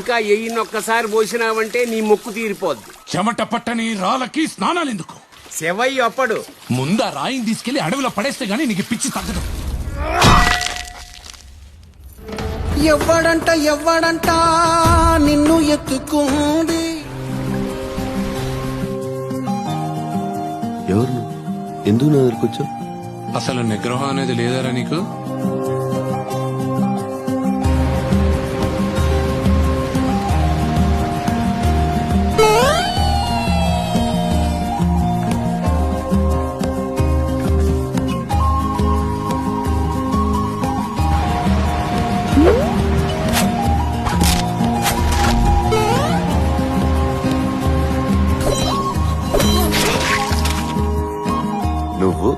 ఇంకా ఎయ్యినొక్కసారి పోసినావంటే నీ మొక్కు తీరిపోద్ది. చెమట పట్టని రాళ్ళకి స్నానాలెందుకు? శివయ్య అప్పడు ముందా రాయిని తీసుకెళ్లి అడవిలో పడేస్తే గానీ నీకు పిచ్చి తగ్గదు. ఎవ్వడంట నిన్ను ఎత్తుకుంది. ఎవరు? ఎందుకు నా దగ్గరకు వచ్చావు? అసలు నిగ్రహం అనేది లేదారా నీకు? నువ్వు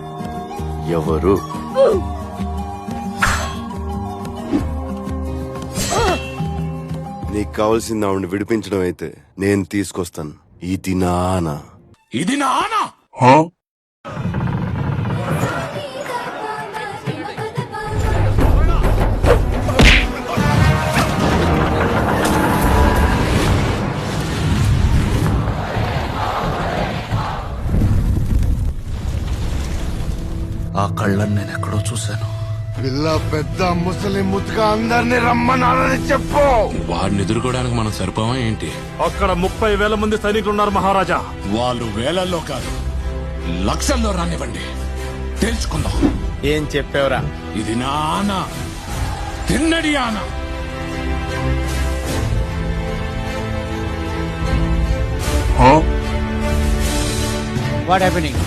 ఎవరు? నీకు కావాల్సింది ఆవిడని విడిపించడం అయితే నేను తీసుకొస్తాను. ఇది నా ఆన. ఇది నా ఆనా? ఆ కళ్ళని నేను ఎక్కడో చూశాను. పిల్ల పెద్ద ముసలి ముద్దుగా అందరినీ రమ్మన్నారని చెప్పు. వారిని ఎదుర్కోవడానికి మనం సరిపోవా ఏంటి? అక్కడ 30,000 మంది సైనికులు ఉన్నారు మహారాజా. వాళ్ళు వేలల్లో కాదు లక్షల్లో రానివ్వండి, తెలుసుకుందాం. ఏం చెప్పావురా? ఇది నా ఆనా, తిన్నడి ఆనా. What happening?